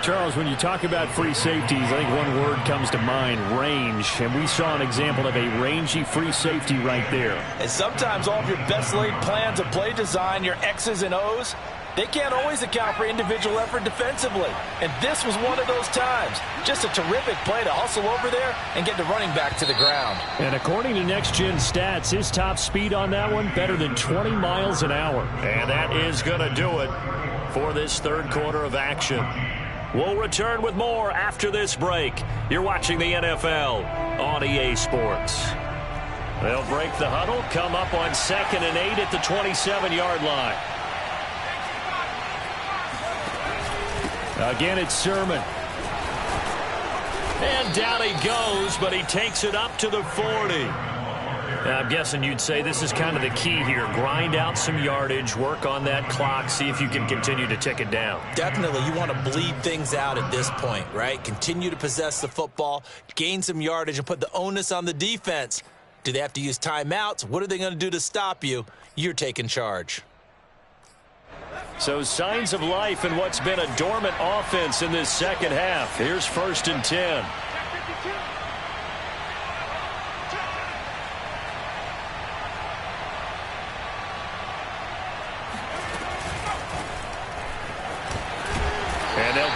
Charles, when you talk about free safeties, I think one word comes to mind, range. And we saw an example of a rangy free safety right there. And sometimes all of your best laid plans of play design, your X's and O's, they can't always account for individual effort defensively. And this was one of those times. Just a terrific play to hustle over there and get the running back to the ground. And according to Next Gen Stats, his top speed on that one, better than 20 miles an hour. And that is going to do it for this third quarter of action. We'll return with more after this break. You're watching the NFL on EA Sports. They'll break the huddle, come up on 2nd and 8 at the 27-yard line. Again, it's Sermon. And down he goes, but he takes it up to the 40. I'm guessing you'd say this is kind of the key here. Grind out some yardage, work on that clock, see if you can continue to tick it down. Definitely. You want to bleed things out at this point, right? Continue to possess the football, gain some yardage, and put the onus on the defense. Do they have to use timeouts? What are they going to do to stop you? You're taking charge. So signs of life in what's been a dormant offense in this second half. Here's 1st and 10.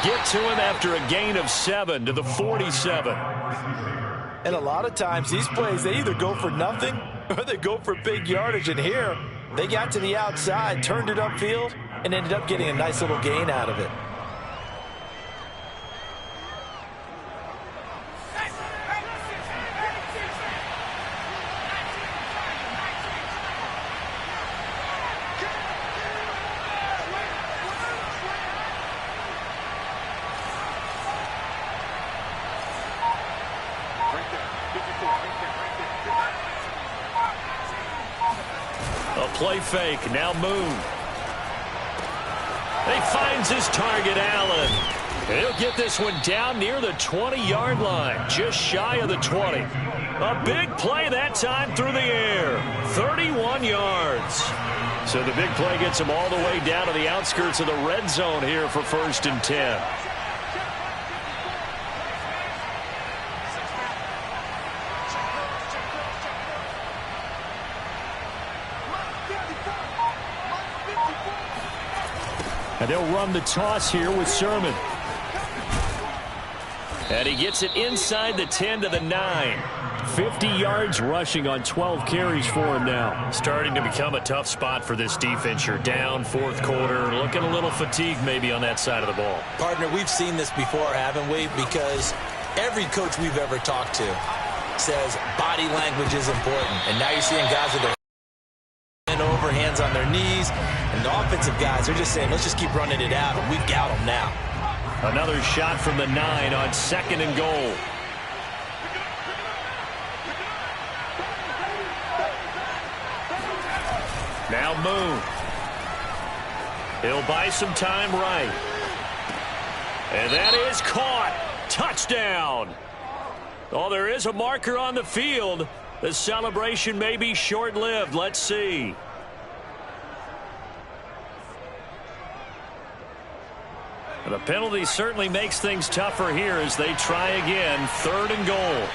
get to him after a gain of 7 to the 47. And a lot of times these plays, they either go for nothing or they go for big yardage. And here, they got to the outside, turned it upfield, and ended up getting a nice little gain out of it. Play fake, now Moon. He finds his target, Allen. He'll get this one down near the 20-yard line, just shy of the 20. A big play that time through the air, 31 yards. So the big play gets him all the way down to the outskirts of the red zone here for 1st and 10. And they'll run the toss here with Sermon. And he gets it inside the 10 to the 9. 50 yards rushing on 12 carries for him now. Starting to become a tough spot for this defense. You're down 4th quarter, looking a little fatigued maybe on that side of the ball. Partner, we've seen this before, haven't we? Because every coach we've ever talked to says body language is important. And now you're seeing guys with their over, hands on their knees, and the offensive guys are just saying, let's just keep running it out, and we've got them now. Another shot from the 9 on 2nd and goal. Now Moon. He'll buy some time right. And that is caught. Touchdown. Oh, there is a marker on the field. The celebration may be short-lived. Let's see. The penalty certainly makes things tougher here as they try again. 3rd and goal.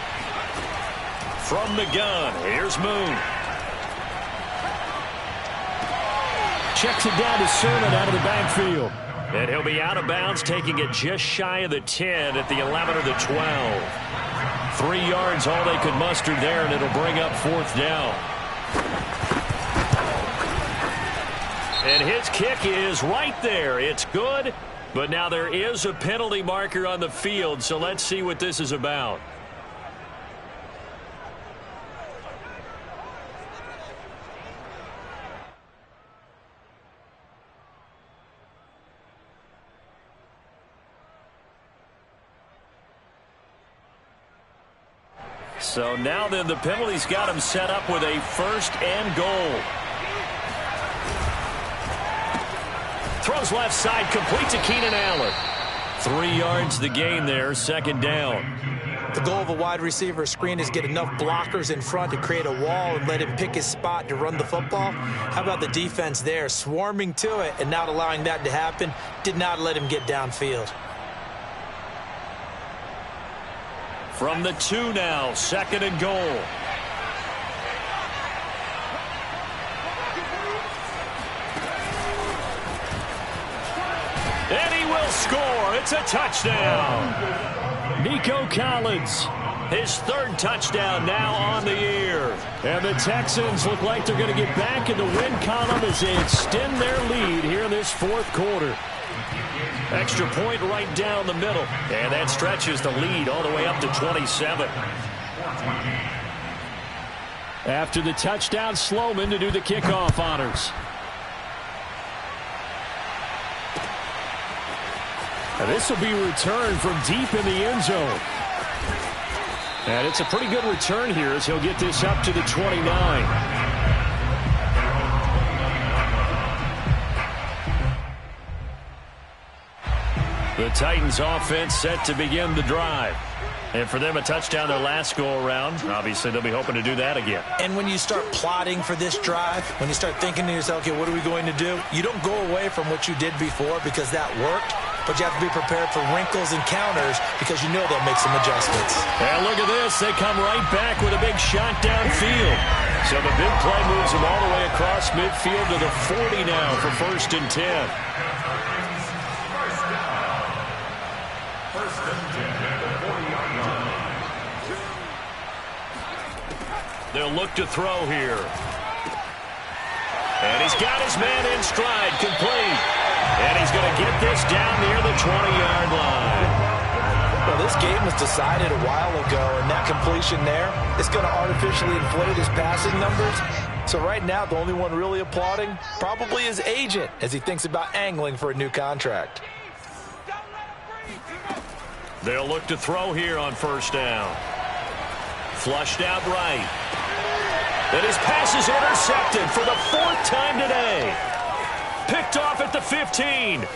From the gun, here's Moon. Checks it down to Sermon out of the backfield. And he'll be out of bounds, taking it just shy of the 10 at the 11 or the 12. 3 yards, all they could muster there, and it'll bring up 4th down. And his kick is right there. It's good. But now there is a penalty marker on the field, so let's see what this is about. So now then the penalty's got him set up with a 1st and goal. Throws left side, complete to Keenan Allen. 3 yards the gain there, 2nd down. The goal of a wide receiver screen is get enough blockers in front to create a wall and let him pick his spot to run the football. How about the defense there, swarming to it and not allowing that to happen? Did not let him get downfield. From the 2 now, 2nd and goal. And he will score. It's a touchdown. Nico Collins, his 3rd touchdown now on the year. And the Texans look like they're going to get back in the win column as they extend their lead here in this 4th quarter. Extra point right down the middle. And that stretches the lead all the way up to 27. After the touchdown, Sloman to do the kickoff honors. And this will be returned from deep in the end zone. And it's a pretty good return here as he'll get this up to the 29. The Titans offense set to begin the drive. And for them, a touchdown their last go-around. Obviously, they'll be hoping to do that again. And when you start plotting for this drive, when you start thinking to yourself, okay, what are we going to do? You don't go away from what you did before because that worked, but you have to be prepared for wrinkles and counters because you know they'll make some adjustments. And look at this. They come right back with a big shot downfield. So the big play moves them all the way across midfield to the 40 now for 1st and 10. They'll look to throw here. And he's got his man in stride, complete. And he's going to get this down near the 20-yard line. Well, this game was decided a while ago, and that completion there is going to artificially inflate his passing numbers. So right now, the only one really applauding probably his agent as he thinks about angling for a new contract. They'll look to throw here on first down. Flushed out right. And his pass is intercepted for the 4th time today. Picked off at the 15.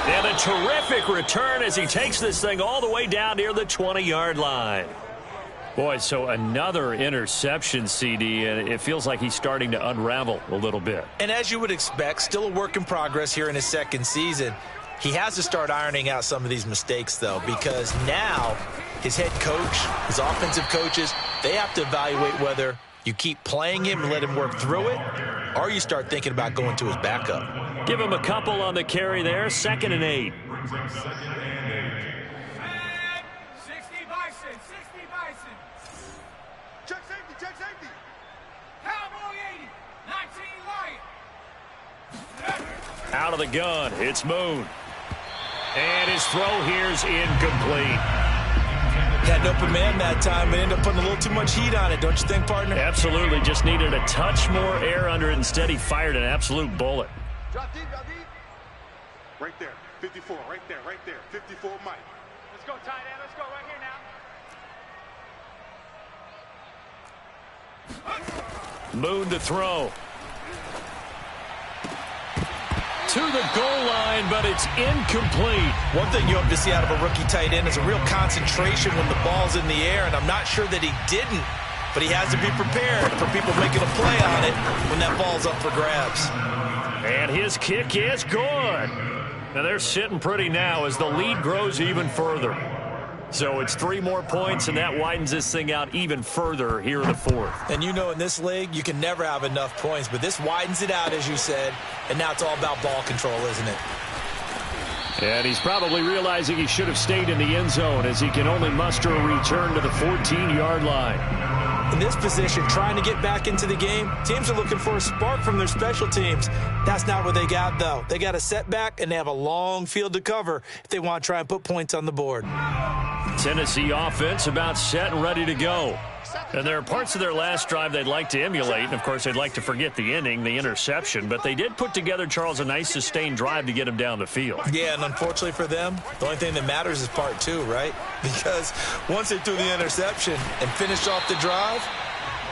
And a terrific return as he takes this thing all the way down near the 20-yard line. Boy, so another interception, CD, and it feels like he's starting to unravel a little bit. And as you would expect, still a work in progress here in his second season. He has to start ironing out some of these mistakes, though, because now his head coach, his offensive coaches, they have to evaluate whether you keep playing him and let him work through it, or you start thinking about going to his backup. Give him a couple on the carry there, 2nd and 8. Check safety, check safety. Cowboy 80, 19 Lion. Out of the gun, it's Moon. And his throw here's incomplete. Had an open man that time, but ended up putting a little too much heat on it, don't you think, partner? Absolutely, just needed a touch more air under it. Instead, he fired an absolute bullet. Drop deep, drop deep. Right there, 54, right there, 54 Mike. Let's go, tight end, let's go right here now. Moon to throw. To the goal line, but it's incomplete. One thing you hope to see out of a rookie tight end is a real concentration when the ball's in the air, and I'm not sure that he didn't, but he has to be prepared for people making a play on it when that ball's up for grabs. And his kick is good. Now they're sitting pretty now as the lead grows even further. So it's 3 more points, and that widens this thing out even further here in the 4th. And you know in this league, you can never have enough points, but this widens it out, as you said, and now it's all about ball control, isn't it? And he's probably realizing he should have stayed in the end zone as he can only muster a return to the 14-yard line. In this position, trying to get back into the game, teams are looking for a spark from their special teams. That's not what they got, though. They got a setback, and they have a long field to cover if they want to try and put points on the board. Tennessee offense about set and ready to go. And there are parts of their last drive they'd like to emulate. And, of course, they'd like to forget the ending, the interception. But they did put together, Charles, a nice sustained drive to get him down the field. Yeah, and unfortunately for them, the only thing that matters is part 2, right? Because once they threw the interception and finished off the drive,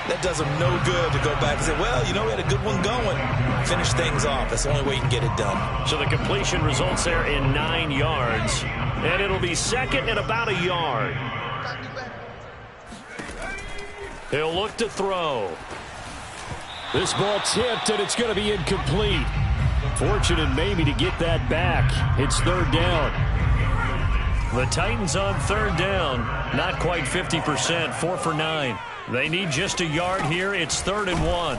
that does them no good to go back and say, well, you know, we had a good one going. Finish things off. That's the only way you can get it done. So the completion results there in 9 yards. And it'll be 2nd and about a yard. He'll look to throw. This ball tipped, and it's going to be incomplete. Fortunate maybe to get that back. It's 3rd down. The Titans on 3rd down. Not quite 50%, 4 for 9. They need just a yard here. It's 3rd and 1.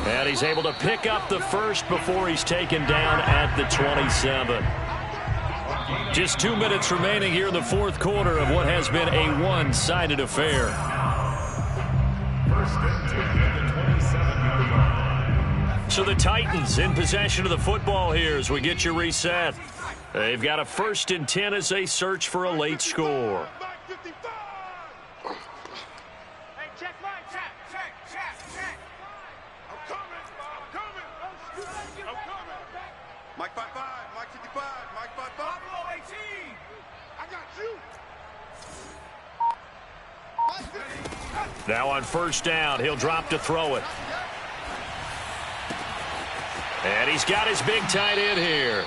And he's able to pick up the first before he's taken down at the 27. Just 2 minutes remaining here in the 4th quarter of what has been a one-sided affair. So the Titans in possession of the football here as we get you reset. They've got a 1st and 10 as they search for a late score. Mike 55, Mike 55, Mike 55. Pablo 18. I got you. Now on 1st down, he'll drop to throw it. And he's got his big tight end here.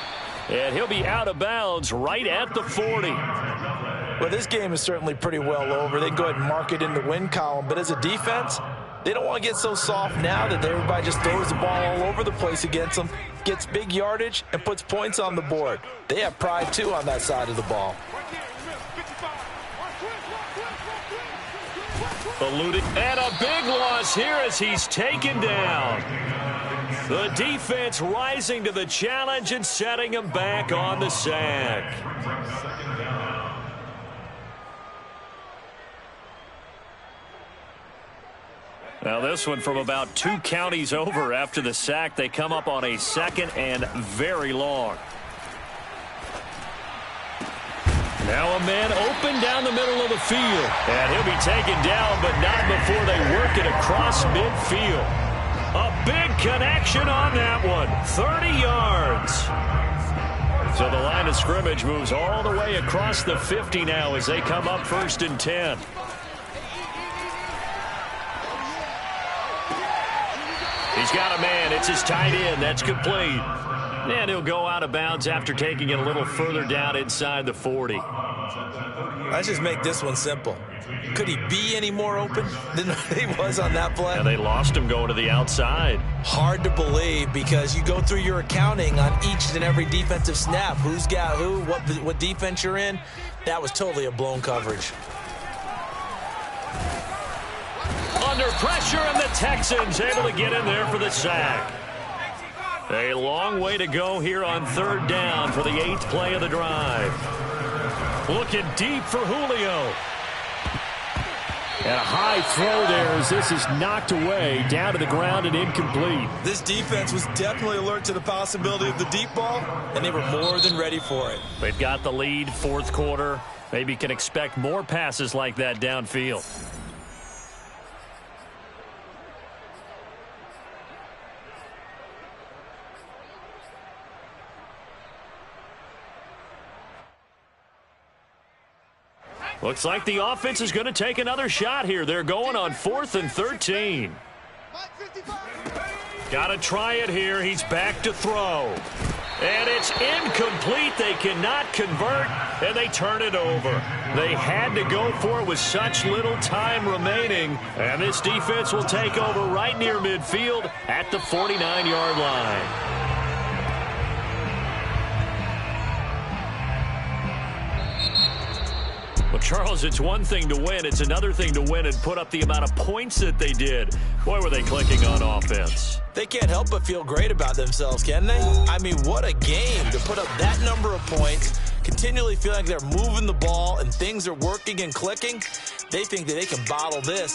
And he'll be out of bounds right at the 40. Well, this game is certainly pretty well over. They can go ahead and mark it in the win column. But as a defense, they don't want to get so soft now that everybody just throws the ball all over the place against them, gets big yardage, and puts points on the board. They have pride, too, on that side of the ball. Eluded. And a big loss here as he's taken down. The defense rising to the challenge and setting him back on the sack. Now this one from about 2 counties over after the sack. They come up on a 2nd and very long. Now a man open down the middle of the field. And he'll be taken down, but not before they work it across midfield. A big connection on that one. 30 yards. So the line of scrimmage moves all the way across the 50 now as they come up 1st and 10. He's got a man. It's his tight end. That's complete. And he'll go out of bounds after taking it a little further down inside the 40. Let's just make this one simple. Could he be any more open than he was on that play? And they lost him going to the outside. Hard to believe because you go through your accounting on each and every defensive snap. Who's got who, what defense you're in. That was totally a blown coverage. Under pressure, and the Texans able to get in there for the sack. A long way to go here on 3rd down for the 8th play of the drive. Looking deep for Julio. And a high throw there as this is knocked away, down to the ground and incomplete. This defense was definitely alert to the possibility of the deep ball, and they were more than ready for it. They've got the lead, 4th quarter. Maybe can expect more passes like that downfield. Looks like the offense is going to take another shot here. They're going on 4th and 13. Got to try it here. He's back to throw. And it's incomplete. They cannot convert, and they turn it over. They had to go for it with such little time remaining. And this defense will take over right near midfield at the 49-yard line. Well, Charles, it's one thing to win. It's another thing to win and put up the amount of points that they did. Boy, were they clicking on offense. They can't help but feel great about themselves, can they? I mean, what a game to put up that number of points, continually feel like they're moving the ball and things are working and clicking. They think that they can bottle this